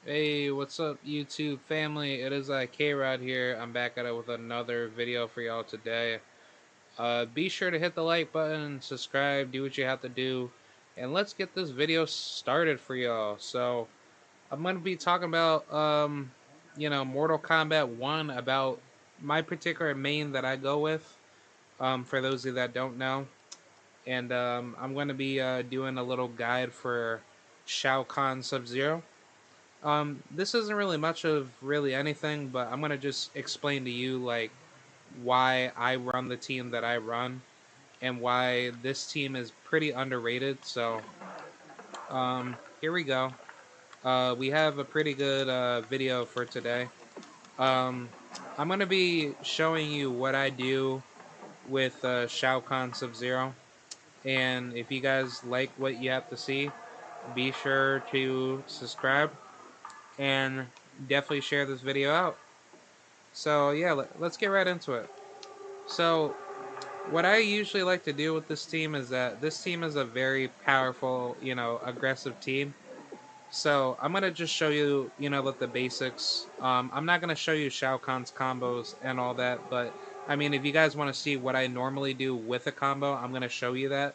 Hey, what's up, YouTube family? It is K-Rod here. I'm back at it with another video for y'all today. Be sure to hit the like button, subscribe, do what you have to do, and let's get this video started for y'all. So, I'm gonna be talking about, Mortal Kombat 1, about my particular main that I go with, for those of you that don't know. And I'm gonna be doing a little guide for Shao Kahn Sub-Zero. This isn't really much of really anything, but I'm gonna just explain to you like why I run the team that I run and why this team is pretty underrated. So, here we go. We have a pretty good video for today. Um, I'm gonna be showing you what I do with Shao Kahn Sub Zero, and if you guys like what you have to see, be sure to subscribe and definitely share this video out. So yeah, let's get right into it. So what I usually like to do with this team is that this team is a very powerful, aggressive team. So I'm gonna just show you, like the basics. I'm not gonna show you Shao Kahn's combos and all that, but I mean, if you guys want to see what I normally do with a combo, I'm gonna show you that.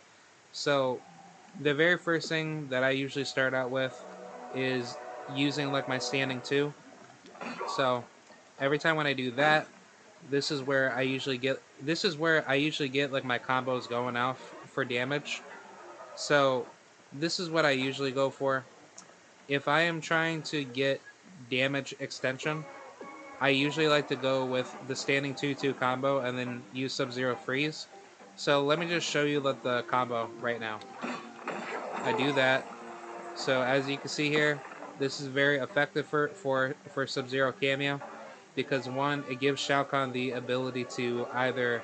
So the very first thing that I usually start out with is using like my standing two. So every time when I do that, this is where I usually get like my combos going off for damage. So this is what I usually go for. If I am trying to get damage extension, I usually like to go with the standing 2-2 combo and then use Sub-Zero freeze. So let me just show you the combo right now. I do that. So as you can see here, this is very effective for Sub-Zero Kameo, because one, it gives Shao Kahn the ability to either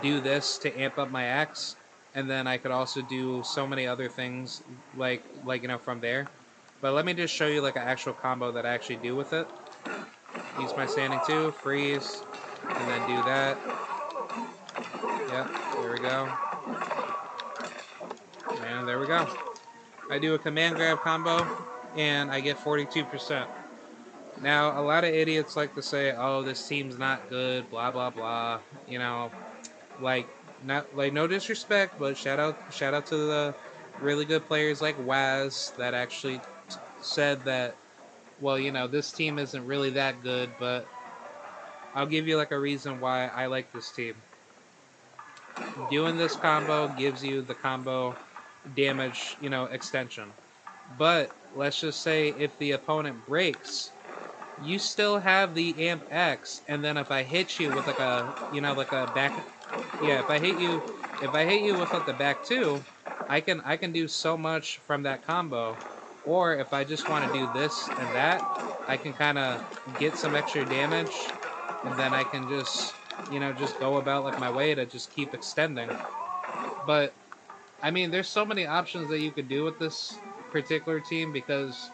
do this to amp up my axe, and then I could also do so many other things from there. But let me just show you like an actual combo that I actually do with it. Use my standing two, freeze, and then do that. Yep, there we go. And there we go. I do a command grab combo, and I get 42%. Now, a lot of idiots like to say, "Oh, this team's not good," blah blah blah. You know, like not like no disrespect, but shout out to the really good players like Waz that actually said that. Well, this team isn't really that good, but I'll give you like a reason why I like this team. Doing this combo gives you the combo damage, extension. But let's just say if the opponent breaks, you still have the amp X, and then if I hit you with like a back, yeah, if I hit you with like the back two, I can do so much from that combo. Or if I just want to do this and that, I can kind of get some extra damage, and then I can just go about like my way to just keep extending. But I mean, there's so many options that you could do with this particular team, because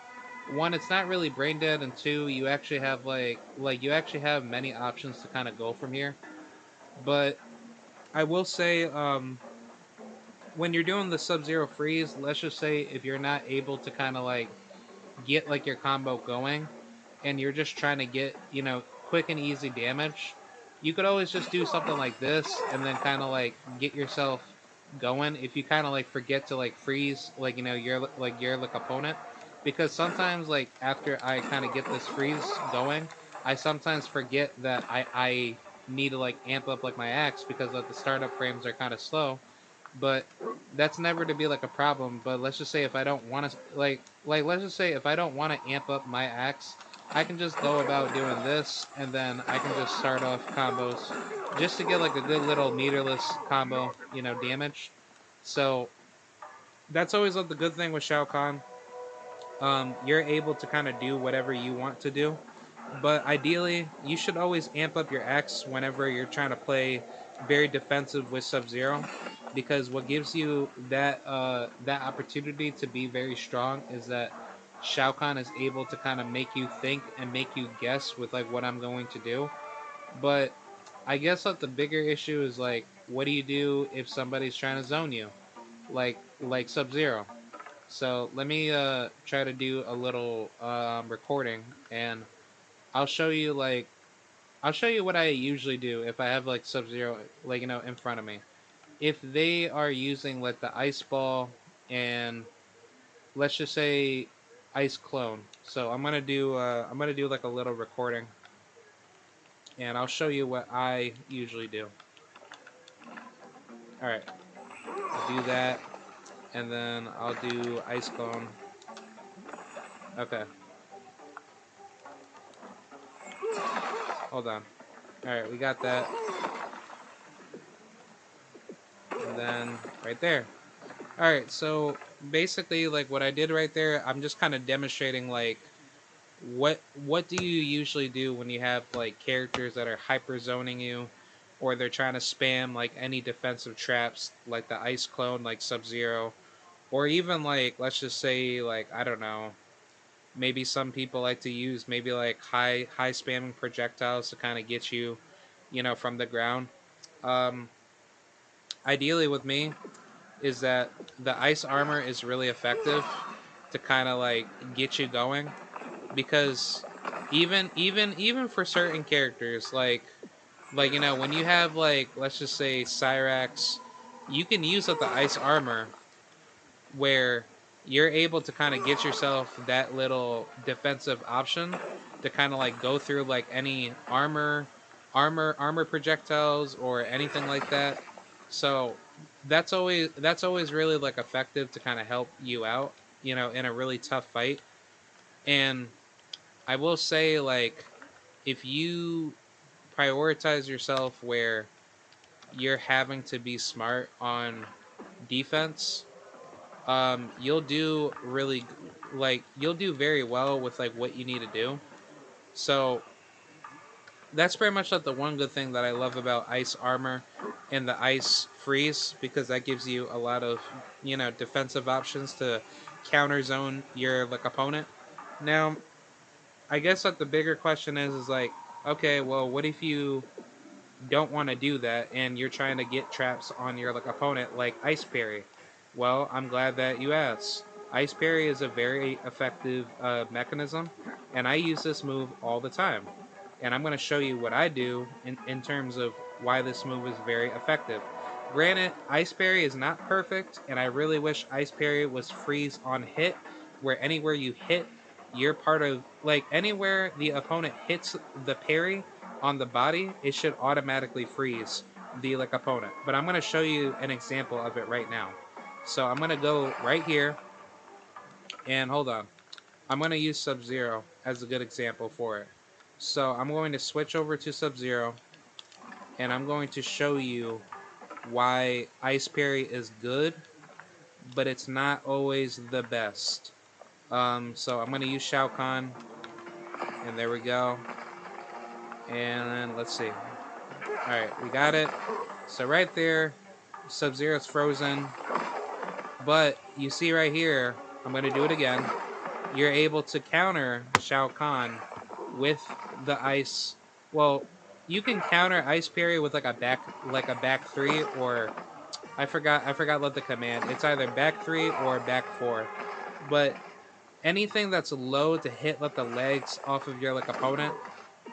one, it's not really brain dead, and two, you actually have you actually have many options to kind of go from here. But I will say, when you're doing the Sub-Zero freeze, let's just say if you're not able to kind of like get like your combo going, and you're just trying to get quick and easy damage, you could always just do something like this and then kind of like get yourself going. If you kind of like forget to like freeze your opponent, because sometimes like after I kind of get this freeze going, I sometimes forget that I need to like amp up like my axe, because like the startup frames are kind of slow. But that's never to be like a problem. But let's just say if I don't want to let's just say if I don't want to amp up my axe, I can just go about doing this, and then I can just start off combos just to get like a good little meterless combo, damage. So that's always like the good thing with Shao Kahn. You're able to kind of do whatever you want to do, but ideally you should always amp up your axe whenever you're trying to play very defensive with Sub Zero, because what gives you that opportunity to be very strong is that Shao Kahn is able to kind of make you think and make you guess with like what I'm going to do. But I guess like the bigger issue is like, what do you do if somebody's trying to zone you, like Sub Zero? So let me try to do a little recording, and I'll show you like I'll show you what I usually do if I have like Sub Zero like in front of me. If they are using like the ice ball and let's just say ice clone. So I'm gonna do like a little recording, and I'll show you what I usually do. All right, I'll do that, and then I'll do ice clone. Okay, hold on. All right, we got that, and then right there. All right, so basically, like what I did right there, I'm just kind of demonstrating like what do you usually do when you have like characters that are hyper zoning you, or they're trying to spam like any defensive traps, like the ice clone, like Sub Zero, or even like let's just say like I don't know, maybe some people like to use maybe like high spamming projectiles to kind of get you, from the ground. Um, Ideally, with me, is that the ice armor is really effective to kind of like get you going because even for certain characters like when you have like let's just say Cyrax, you can use up the ice armor where you're able to kind of get yourself that little defensive option to kind of like go through like any armor projectiles or anything like that. So that's always really like effective to kind of help you out, in a really tough fight. And I will say like if you prioritize yourself where you're having to be smart on defense, you'll do really like you'll do very well with like what you need to do. So that's pretty much like the one good thing that I love about ice armor and the ice freeze, because that gives you a lot of defensive options to counter zone your like opponent. Now, I guess like the bigger question is like, okay, well, what if you don't want to do that and you're trying to get traps on your like opponent like ice parry? Well, I'm glad that you asked. Ice parry is a very effective mechanism, and I use this move all the time. And I'm going to show you what I do in terms of why this move is very effective. Granted, ice parry is not perfect, and I really wish ice parry was freeze on hit, where anywhere you hit, you're part of like anywhere the opponent hits the parry on the body, it should automatically freeze the like opponent. But I'm gonna show you an example of it right now. So I'm gonna go right here and hold on. I'm gonna use Sub Zero as a good example for it. So I'm going to switch over to Sub Zero and I'm going to show you why Ice Parry is good, but it's not always the best. So I'm gonna use Shao Kahn, and there we go. And let's see. All right, we got it. So right there, Sub-Zero's frozen. But you see right here, I'm going to do it again. You're able to counter Shao Kahn with the ice. Well, you can counter ice parry with like a back three, or I forgot what the command. It's either back three or back four. But anything that's low to hit like the legs off of your like opponent,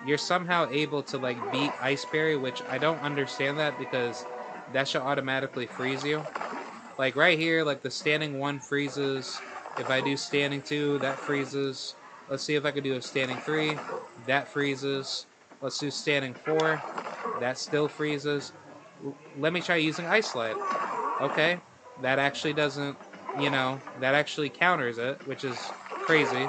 you're somehow able to like beat ice parry, which I don't understand that because that should automatically freeze you. Like right here, like the standing one freezes. If I do standing two, that freezes. Let's see if I can do a standing three. That freezes. Let's do standing four. That still freezes. Let me try using ice slide. Okay, that actually doesn't. That actually counters it, which is crazy.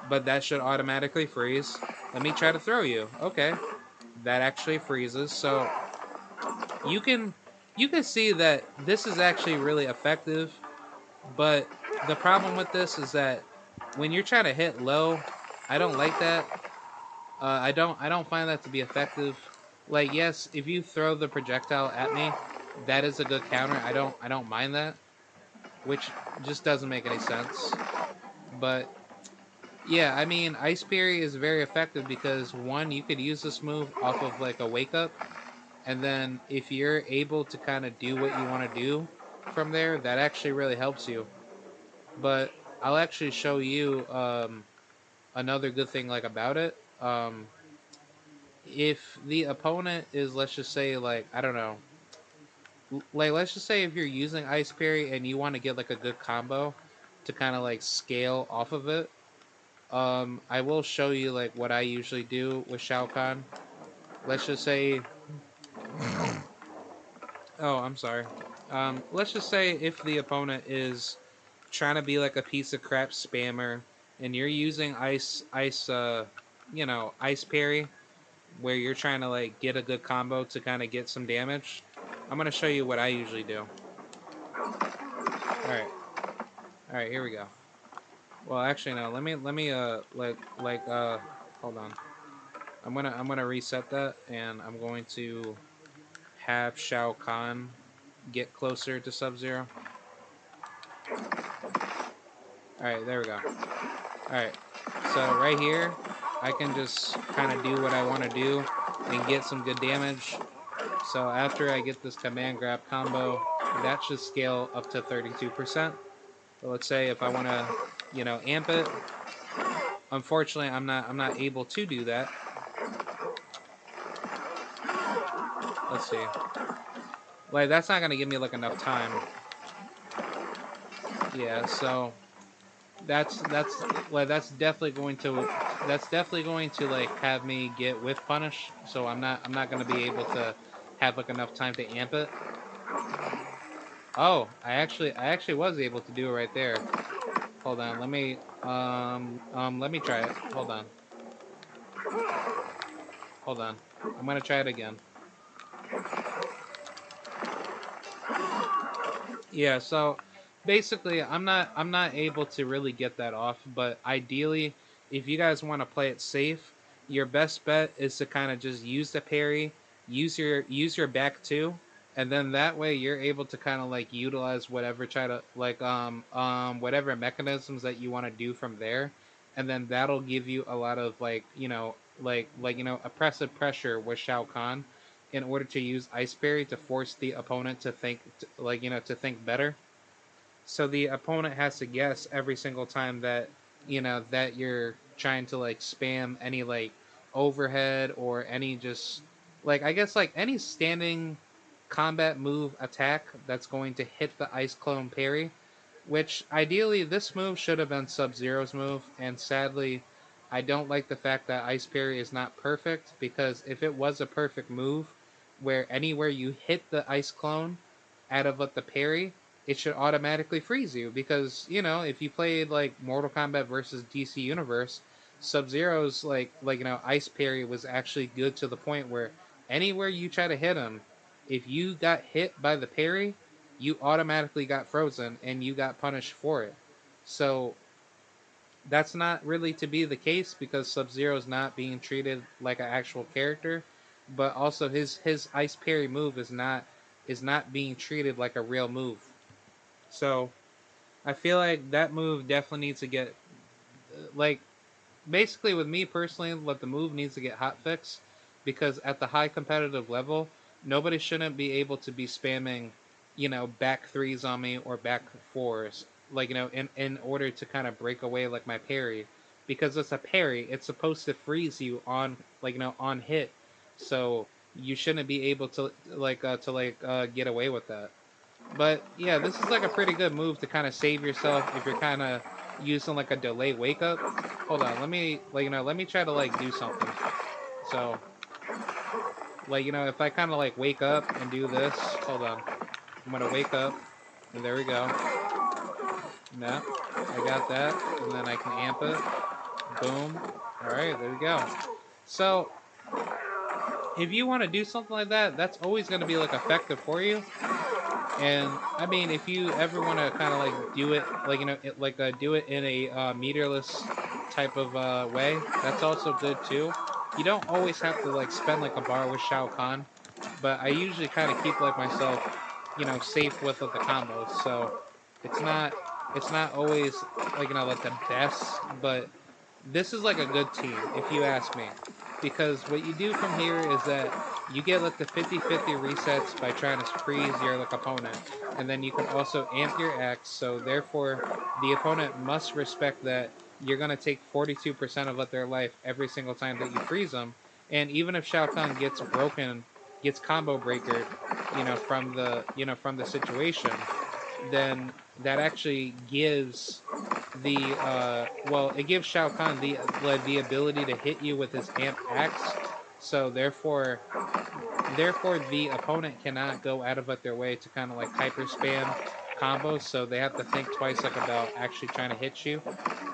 But that should automatically freeze. Let me try to throw you. Okay, that actually freezes. So you can you can see that this is actually really effective, but the problem with this is that when you're trying to hit low, I don't like that. I don't find that to be effective. Like yes, if you throw the projectile at me, that is a good counter. I don't mind that, which just doesn't make any sense. But yeah, I mean, Ice Parry is very effective because one, you could use this move off of like a wake up, and then if you're able to kind of do what you want to do from there, that actually really helps you. But I'll actually show you another good thing like about it. If the opponent is, let's just say, like, I don't know, like, let's just say if you're using Ice Parry and you want to get like a good combo to kind of like scale off of it, I will show you like what I usually do with Shao Kahn. Let's just say, oh, I'm sorry. Let's just say if the opponent is trying to be like a piece of crap spammer and you're using ice parry, where you're trying to like get a good combo to kind of get some damage. I'm gonna show you what I usually do. All right, all right, here we go. Well, actually, no. Let me hold on. I'm gonna reset that, and I'm going to have Shao Kahn get closer to Sub Zero. All right, there we go. All right, so right here, I can just kind of do what I want to do and get some good damage. So after I get this command grab combo, that should scale up to 32%. So let's say if I want to, amp it. Unfortunately, I'm not able to do that. Let's see. Like, that's not gonna give me like enough time. Yeah, so that's like that's definitely going to like have me get whiff punish. So I'm not gonna be able to have like enough time to amp it. Oh, I actually was able to do it right there. Hold on, let me try it. Hold on. I'm gonna try it again. Yeah, so basically I'm not able to really get that off, but ideally if you guys want to play it safe, your best bet is to kind of just use the parry, use your back two, and then that way you're able to kind of like utilize whatever try to like whatever mechanisms that you want to do from there, and then that'll give you a lot of like, oppressive pressure with Shao Kahn in order to use Ice Berry to force the opponent to think, to think better. So the opponent has to guess every single time that you're trying to like spam any like overhead or any just like, I guess, like any standing combat move attack that's going to hit the Ice Clone parry, which ideally this move should have been Sub Zero's move, and sadly, I don't like the fact that Ice Parry is not perfect, because if it was a perfect move, where anywhere you hit the Ice Clone out of what the parry, it should automatically freeze you. Because, if you played like Mortal Kombat versus DC Universe, Sub Zero's Ice Parry was actually good to the point where anywhere you try to hit him, if you got hit by the parry, you automatically got frozen and you got punished for it. So that's not really to be the case, because Sub Zero is not being treated like an actual character, but also his ice parry move is not being treated like a real move. So I feel like that move definitely needs to get like, basically with me personally, what the move needs to get hot fixed, because at the high competitive level, nobody shouldn't be able to be spamming, back threes on me or back fours, like, in order to kind of break away like my parry, because it's a parry. It's supposed to freeze you on, on hit, so you shouldn't be able to get away with that. But yeah, this is like a pretty good move to kind of save yourself if you're kind of using like a delay wake up. Hold on, let me try to like do something. So, if I kind of like wake up and do this, hold on, I'm gonna wake up, and there we go. No, I got that, and then I can amp it. Boom. All right, there we go. So, if you want to do something like that, that's always going to be like effective for you. And I mean, if you ever want to kind of like do it, do it in a meterless type of way, that's also good too. You don't always have to like spend like a bar with Shao Kahn, but I usually kind of keep like myself, safe with the combos. So it's not it's not always like the best, but this is like a good team if you ask me, because what you do from here is that you get like the 50-50 resets by trying to freeze your like opponent, and then you can also amp your X. So therefore, the opponent must respect that you're gonna take 42% of their life every single time that you freeze them. And even if Shao Kahn gets broken, gets combo breakered, from the situation, then that actually gives it gives Shao Kahn the ability to hit you with his amp axe. So therefore the opponent cannot go out of their way to kind of like hyper spam combos, so they have to think twice like about actually trying to hit you.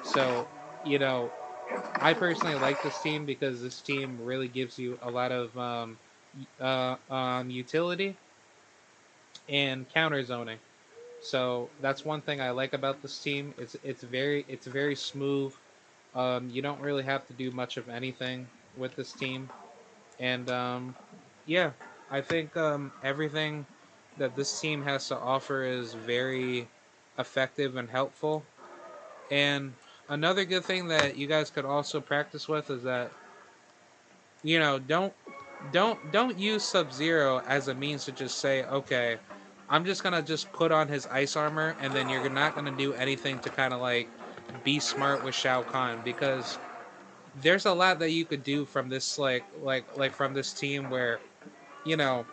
So, you know, I personally like this team because this team really gives you a lot of utility and counter zoning. So that's one thing I like about this team. It's very smooth. You don't really have to do much of anything with this team, and yeah, I think everything that this team has to offer is very effective and helpful. And another good thing that you guys could also practice with is that don't use Sub Zero as a means to just say, okay, I'm just gonna just put on his ice armor, and then you're not gonna do anything to kind of like be smart with Shao Kahn, because there's a lot that you could do from this from this team where you know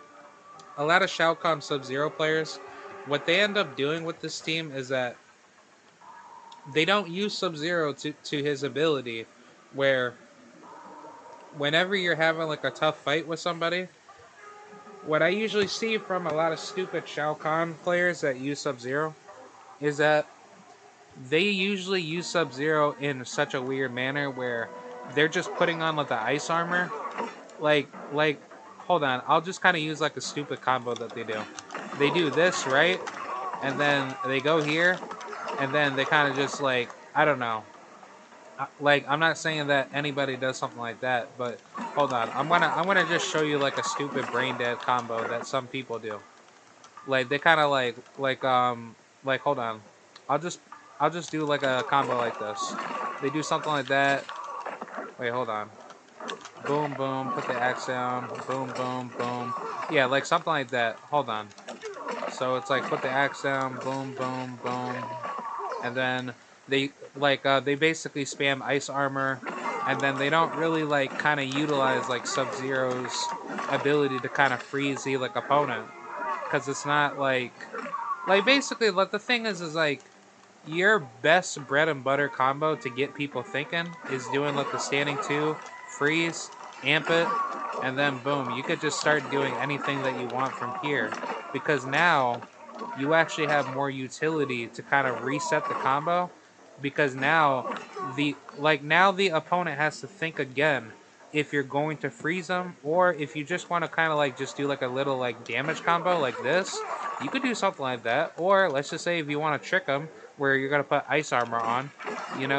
a lot of Shao Kahn Sub Zero players, what they end up doing with this team is that they don't use Sub Zero to his ability, where whenever you're having like a tough fight with somebody, what I usually see from a lot of stupid Shao Kahn players that use Sub Zero is that they usually use Sub Zero in such a weird manner where they're just putting on like the ice armor. Like, hold on, I'll just kind of use like a stupid combo that they do. They do this, right? And then they go here, and then they kind of just like, I don't know. Like, I'm not saying that anybody does something like that, but hold on, I'm gonna just show you like a stupid brain dead combo that some people do. Like they kind of like hold on, I'll just I'll just do like a combo like this. They do something like that. Wait, hold on. Boom, boom. Put the axe down. Boom, boom, boom. Yeah, like something like that. Hold on. So it's like put the axe down. Boom, boom, boom. And then they basically spam ice armor, and then they don't really like kind of utilize like Sub Zero's ability to kind of freeze the like opponent, because it's not like basically like the thing is like your best bread and butter combo to get people thinking is doing like the standing two, freeze, amp it, and then boom, you could just start doing anything that you want from here. Because now you actually have more utility to kind of reset the combo. Because now the opponent has to think again if you're going to freeze them, or if you just want to kind of like just do like a little like damage combo like this, you could do something like that. Or let's just say if you want to trick them where you're gonna put ice armor on,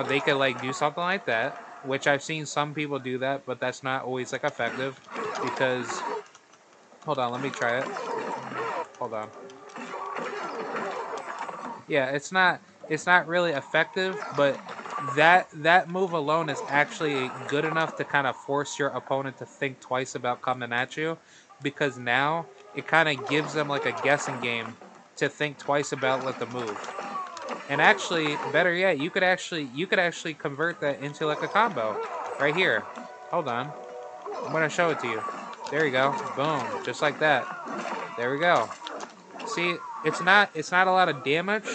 they could like do something like that, which I've seen some people do that, but that's not always like effective. Because hold on, let me try it. Hold on. Yeah, it's not really effective, but that move alone is actually good enough to kind of force your opponent to think twice about coming at you, because now it kind of gives them like a guessing game to think twice about the move. And actually, better yet, you could actually convert that into like a combo right here. Hold on. I'm going to show it to you. There you go. Boom, just like that. There we go. See, it's not a lot of damage,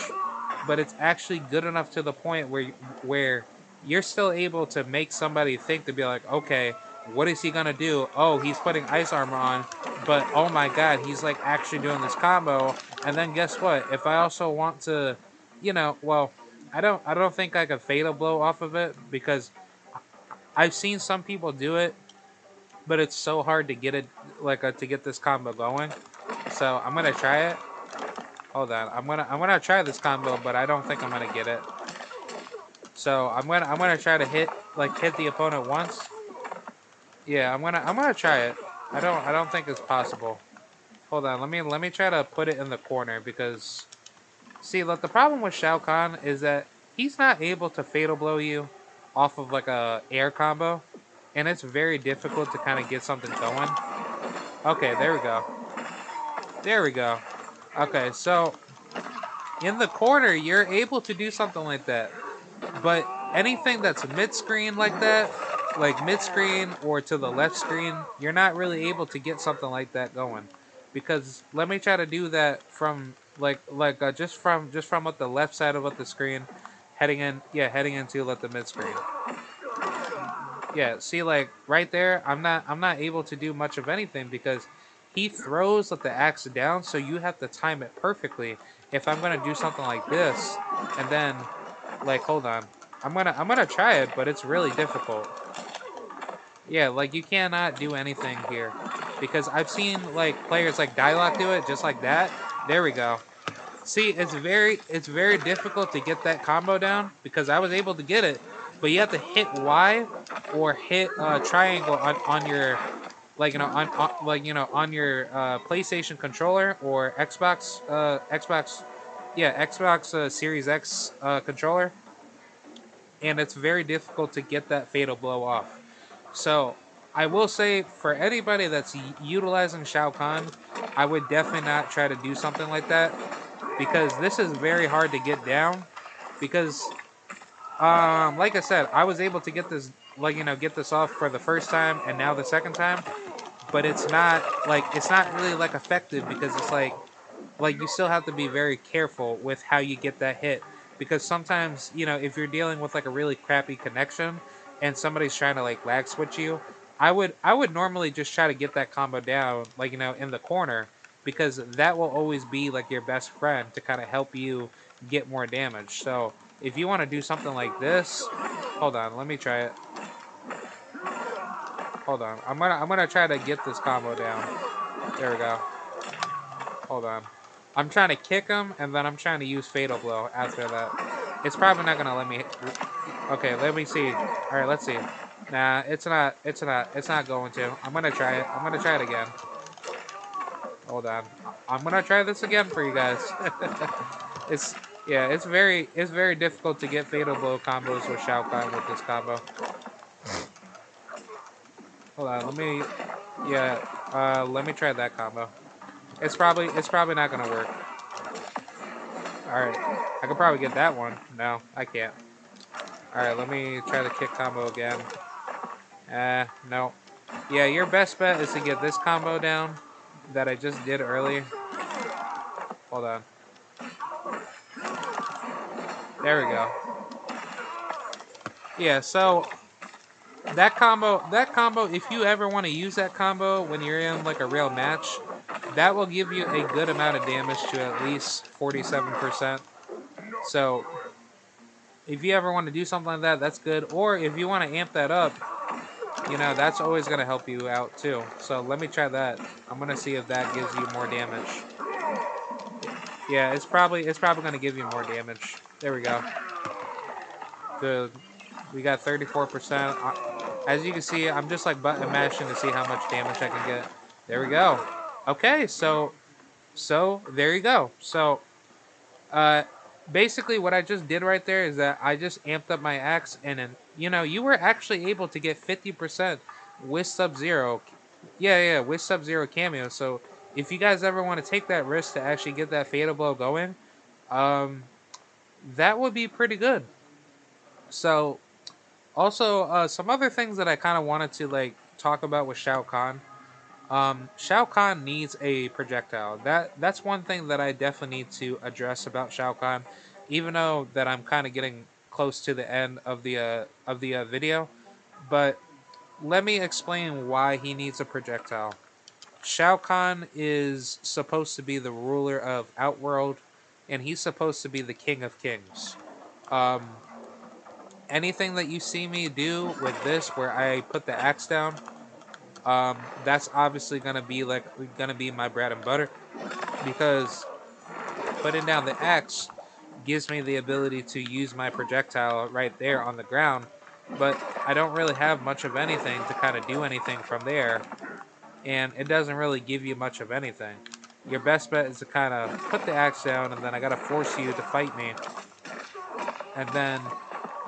but it's actually good enough to the point where you're still able to make somebody think, to be like, okay, what is he gonna do? Oh, he's putting ice armor on, but oh my god, he's like actually doing this combo. And then guess what? If I also want to, well, I don't think I could fatal blow off of it, because I've seen some people do it, but it's so hard to get it to get this combo going. So I'm gonna try it. Hold on, I'm gonna try this combo, but I don't think I'm gonna get it. So I'm gonna try to hit the opponent once. Yeah, I'm gonna try it. I don't think it's possible. Hold on, let me try to put it in the corner, because see, look, the problem with Shao Kahn is that he's not able to fatal blow you off of like a air combo, and it's very difficult to kind of get something going. Okay, there we go. There we go. Okay, so in the corner, you're able to do something like that. But anything that's mid-screen like that, like mid-screen or to the left screen, you're not really able to get something like that going. Because let me try to do that from just from what the left side of what the screen heading into like the mid screen. Yeah, see, like right there, I'm not able to do much of anything because he throws like the axe down, so you have to time it perfectly. If I'm gonna do something like this, and then like hold on, I'm gonna try it, but it's really difficult. Yeah, like you cannot do anything here because I've seen like players like Dialogue do it just like that. There we go. See, it's very difficult to get that combo down because I was able to get it, but you have to hit Y or hit triangle on your on your PlayStation controller or Xbox Series X controller, and it's very difficult to get that fatal blow off. So I will say for anybody that's utilizing Shao Kahn, I would definitely not try to do something like that because this is very hard to get down because like I said, I was able to get this get this off for the first time and now the second time, but it's not really like effective because it's like you still have to be very careful with how you get that hit because sometimes if you're dealing with like a really crappy connection and somebody's trying to like lag switch you, I would normally just try to get that combo down in the corner because that will always be like your best friend to kind of help you get more damage. So if you want to do something like this, hold on, let me try it. Hold on, I'm gonna try to get this combo down. There we go. Hold on. I'm trying to kick him, and then I'm trying to use Fatal Blow after that. It's probably not gonna let me. Okay, let me see. All right, let's see. Nah, it's not. It's not. It's not going to. I'm gonna try it. I'm gonna try it again. Hold on. I'm gonna try this again for you guys. it's yeah. It's very difficult to get Fatal Blow combos with Shao Kahn with this combo. Hold on. Let me. Yeah. Let me try that combo. It's probably not gonna work. Alright. I could probably get that one. No, I can't. Alright, let me try the kick combo again. No. Yeah, your best bet is to get this combo down that I just did earlier. Hold on. There we go. Yeah, so that combo, if you ever want to use that combo when you're in like a real match, that will give you a good amount of damage to at least 47%. So if you ever want to do something like that, that's good. Or if you want to amp that up, that's always going to help you out too. So let me try that. I'm going to see if that gives you more damage. Yeah, it's probably going to give you more damage. There we go. Good. We got 34%. As you can see, I'm just like button mashing to see how much damage I can get. There we go. Okay, so there you go. So uh basically what I just did right there is that I just amped up my axe, and then you were actually able to get 50% with Sub-Zero. Yeah, with Sub-Zero Kameo. So if you guys ever want to take that risk to actually get that Fatal Blow going, um, that would be pretty good. So also some other things that I kind of wanted to like talk about with Shao Kahn. Shao Kahn needs a projectile. That's one thing that I definitely need to address about Shao Kahn, even though that I'm kind of getting close to the end of the video. But let me explain why he needs a projectile. Shao Kahn is supposed to be the ruler of Outworld, and he's supposed to be the king of kings. Um, anything that you see me do with this, where I put the axe down, that's obviously gonna be my bread and butter because putting down the axe gives me the ability to use my projectile right there on the ground, but I don't really have much of anything to kind of do anything from there, and it doesn't really give you much of anything. Your best bet is to kind of put the axe down, and then I gotta force you to fight me, and then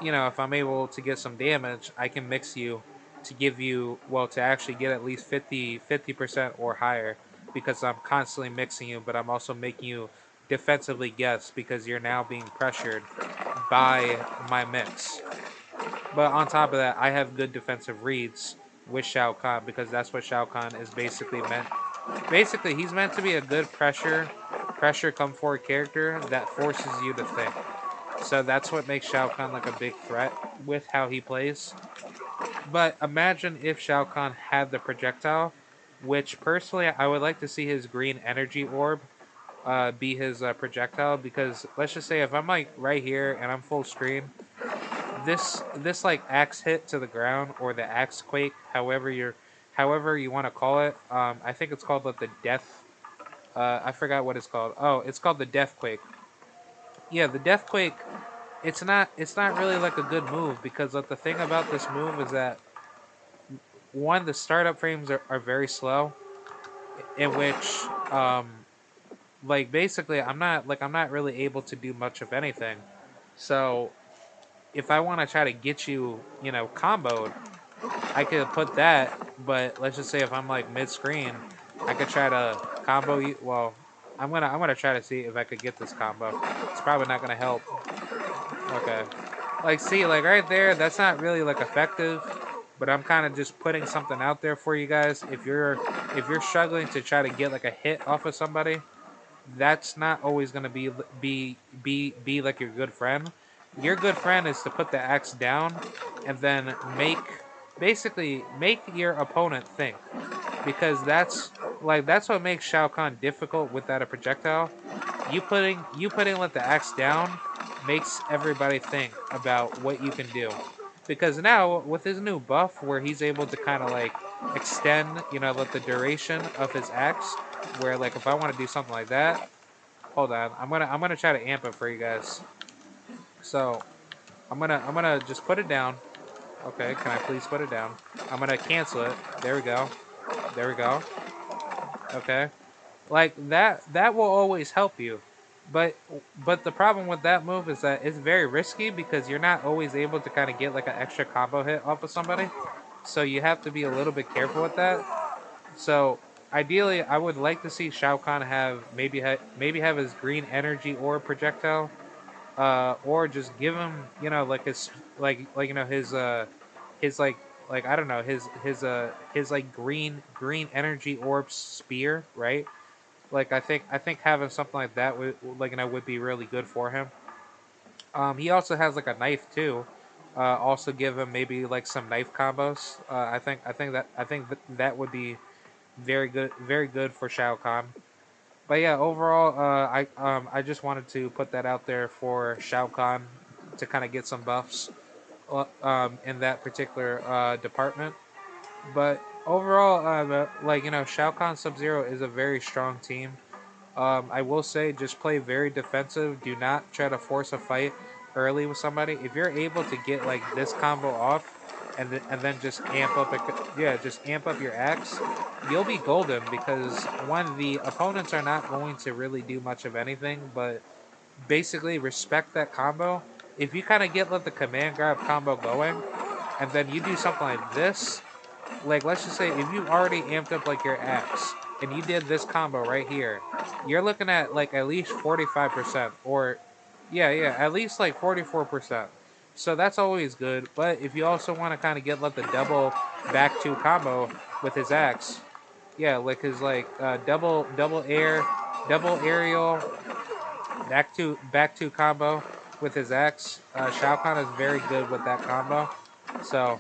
if I'm able to get some damage, I can mix you to give you, well, to actually get at least 50% or higher, because I'm constantly mixing you, but I'm also making you defensively guess because you're now being pressured by my mix. But on top of that, I have good defensive reads with Shao Kahn because that's what Shao Kahn is basically meant. Basically, he's meant to be a good pressure come forward character that forces you to think. So that's what makes Shao Kahn like a big threat with how he plays. But imagine if Shao Kahn had the projectile, which personally I would like to see his green energy orb be his projectile, because let's just say if I'm like right here and I'm full screen, this like axe hit to the ground or the axe quake, however you want to call it. I think it's called like the death. I forgot what it's called. Oh, it's called the death quake. Yeah, the death quake. It's not really like a good move because like, the thing about this move is that one, the startup frames are very slow, in which like basically I'm not really able to do much of anything. So if I want to try to get you, comboed, I could put that, but let's just say if I'm like mid screen, I could try to combo you. Well, I'm gonna try to see if I could get this combo. It's probably not gonna help. Okay, like see, like right there, that's not really like effective, but I'm kind of just putting something out there for you guys. If you're struggling to try to get like a hit off of somebody, that's not always gonna be like your good friend. Your good friend is to put the axe down and then basically make your opponent think, because that's what makes Shao Kahn difficult without a projectile. You putting like the axe down makes everybody think about what you can do. Because now with his new buff where he's able to kind of like extend, like the duration of his axe, where like if I want to do something like that, hold on, I'm gonna try to amp it for you guys. So I'm gonna just put it down. Okay, can I please put it down? I'm gonna cancel it. There we go. There we go. Okay. Like that will always help you. But the problem with that move is that it's very risky because you're not always able to kind of get like an extra combo hit off of somebody. So you have to be a little bit careful with that. So ideally, I would like to see Shao Kahn have maybe have his green energy or projectile, or just give him like his like his like I don't know his like green energy orb spear, right? Like I think having something like that would be really good for him. He also has like a knife too. Also give him maybe like some knife combos. I think that would be very good for Shao Kahn. But yeah, overall, I just wanted to put that out there for Shao Kahn to kind of get some buffs in that particular department. But overall, like Shao Kahn Sub Zero is a very strong team. I will say, just play very defensive. Do not try to force a fight early with somebody. If you're able to get like this combo off, and then just just amp up your axe, you'll be golden because one, the opponents are not going to really do much of anything, but basically respect that combo. If you kind of get like the command grab combo going, and then you do something like this, like let's just say if you already amped up like your axe and you did this combo right here, you're looking at like at least 45%, or yeah, at least like 44%. So that's always good. But if you also want to kind of get like the double back two combo with his axe, yeah, like his like double aerial back two combo with his axe, Shao Kahn is very good with that combo. So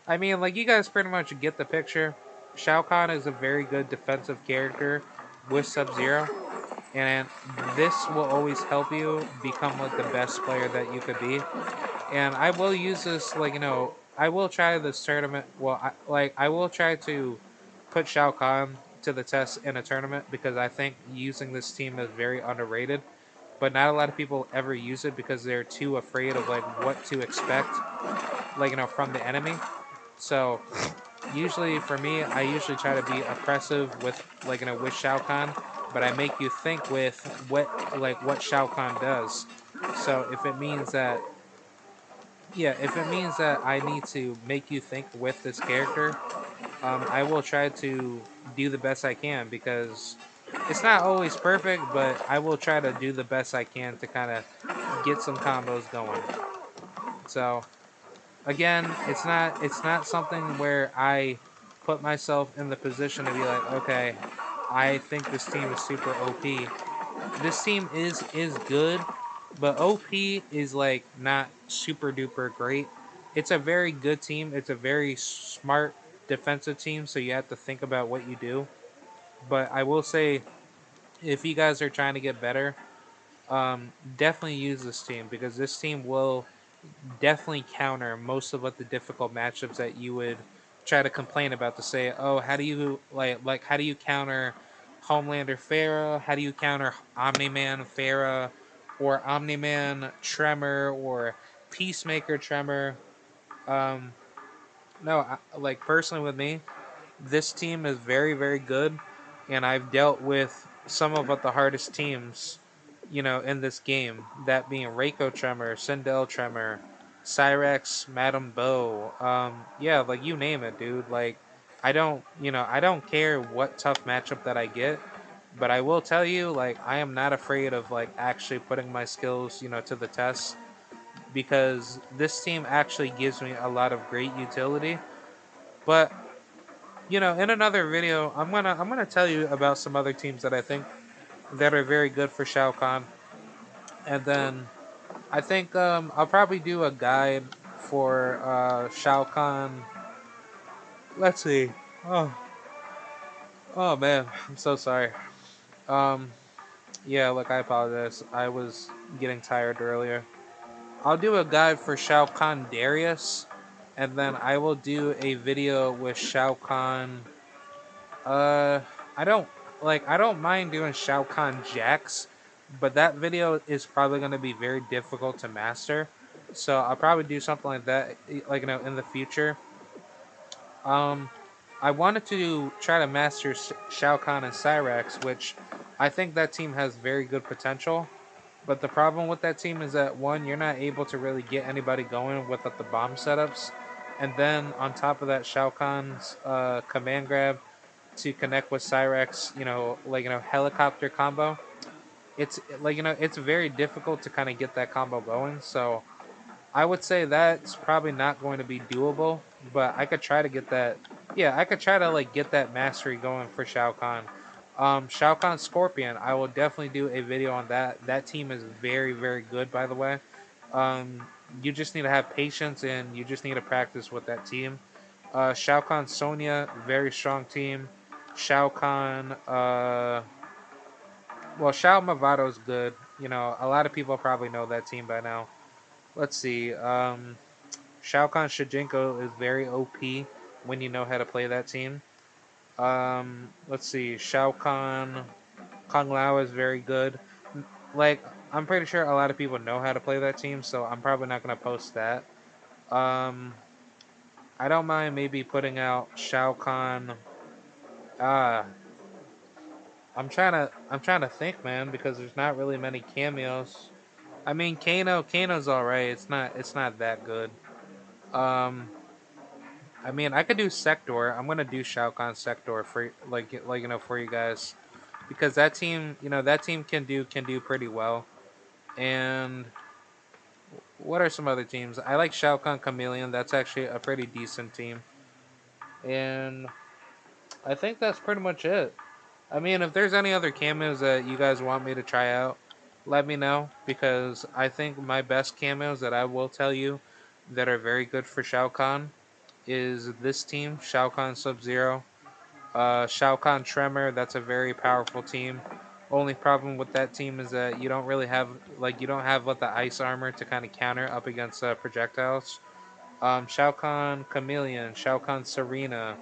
I mean, like you guys pretty much get the picture. Shao Kahn is a very good defensive character with Sub Zero, and this will always help you become like the best player that you could be. And I will use this, like I will try this tournament. Well, I will try to put Shao Kahn to the test in a tournament because I think using this team is very underrated. But not a lot of people ever use it because they're too afraid of like what to expect, like from the enemy. So usually for me, I usually try to be oppressive with like with Shao Kahn, but I make you think with what Shao Kahn does. So if it means that Yeah, if it means that I need to make you think with this character, I will try to do the best I can because it's not always perfect, but I will try to do the best I can to kind of get some combos going. So again, it's not something where I put myself in the position to be like, okay, I think this team is super OP. This team is good, but OP is like not super duper great. It's a very good team. It's a very smart defensive team, so you have to think about what you do. But I will say, if you guys are trying to get better, definitely use this team because this team will definitely counter most of what the difficult matchups that you would try to complain about to say, oh, how do you like how do you counter Homelander Farah? How do you counter Omni Man Farah or Omni Man Tremor or Peacemaker Tremor? Um, no, like personally with me, this team is very, very good, and I've dealt with some of what the hardest teams, in this game. That being Reiko Tremor, Sindel Tremor, Cyrex, Madame Bo. Yeah, like you name it, dude. Like, I don't care what tough matchup that I get, but I will tell you, like, I am not afraid of like actually putting my skills, to the test because this team actually gives me a lot of great utility. But in another video, I'm gonna tell you about some other teams that I think that are very good for Shao Kahn, and then I think I'll probably do a guide for Shao Kahn. Let's see. Oh, oh man, I'm so sorry. Um, yeah, look, I apologize. I was getting tired earlier. I'll do a guide for Shao Kahn Darius, and then I will do a video with Shao Kahn. Uh, I don't mind doing Shao Kahn Jax, but that video is probably going to be very difficult to master. So I'll probably do something like that, like in the future. Um, I wanted to try to master Shao Kahn and Cyrax, which I think that team has very good potential. But the problem with that team is that one, you're not able to really get anybody going without the bomb setups, and then on top of that, Shao Kahn's command grab to connect with Cyrex, helicopter combo. It's like it's very difficult to kind of get that combo going. So I would say that's probably not going to be doable, but I could try to get that. Yeah, I could try to like get that mastery going for Shao Kahn. Shao Kahn Scorpion, I will definitely do a video on that. That team is very, very good, by the way. Um, you just need to have patience and you just need to practice with that team. Shao Kahn Sonya, very strong team. Shao Kahn, well, Shao Mavado's good. A lot of people probably know that team by now. Let's see. Shao Kahn Shijinko is very OP when you know how to play that team. Let's see. Shao Kahn Kung Lao is very good. Like, I'm pretty sure a lot of people know how to play that team, so I'm probably not gonna post that. Um, I don't mind maybe putting out Shao Kahn. Uh, I'm trying to think, man, because there's not really many cameos. I mean, Kano's all right. It's not that good. Um, I mean, I could do Sector. I'm gonna do Shao Kahn Sector for for you guys because that team can do pretty well. And what are some other teams? I like Shao Kahn Chameleon. That's actually a pretty decent team. And I think that's pretty much it. I mean, if there's any other cameos that you guys want me to try out, let me know because I think my best cameos that I will tell you that are very good for Shao Kahn is this team, Shao Kahn Sub Zero. Shao Kahn Tremor, that's a very powerful team. Only problem with that team is that you don't have the ice armor to kind of counter up against projectiles. Shao Kahn Chameleon, Shao Kahn Serena.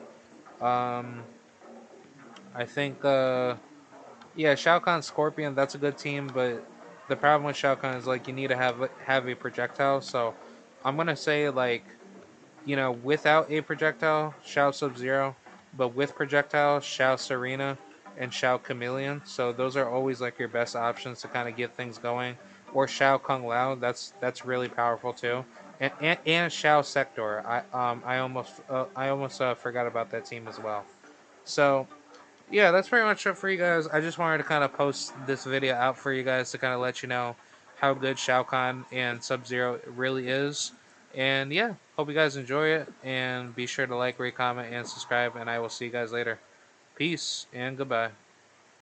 Um, I think yeah, Shao Kahn Scorpion, that's a good team, but the problem with Shao Kahn is like you need to have a projectile. So I'm gonna say like without a projectile, Shao Sub Zero, but with projectile, Shao Serena and Shao Chameleon. So those are always like your best options to kind of get things going. Or Shao Kung Lao, that's really powerful too. and Shao Sector. I almost forgot about that team as well. So yeah, that's pretty much it for you guys. I just wanted to kind of post this video out for you guys to kind of let you know how good Shao Kahn and Sub Zero really is. And yeah, hope you guys enjoy it. And be sure to like, rate, comment, and subscribe. And I will see you guys later. Peace and goodbye.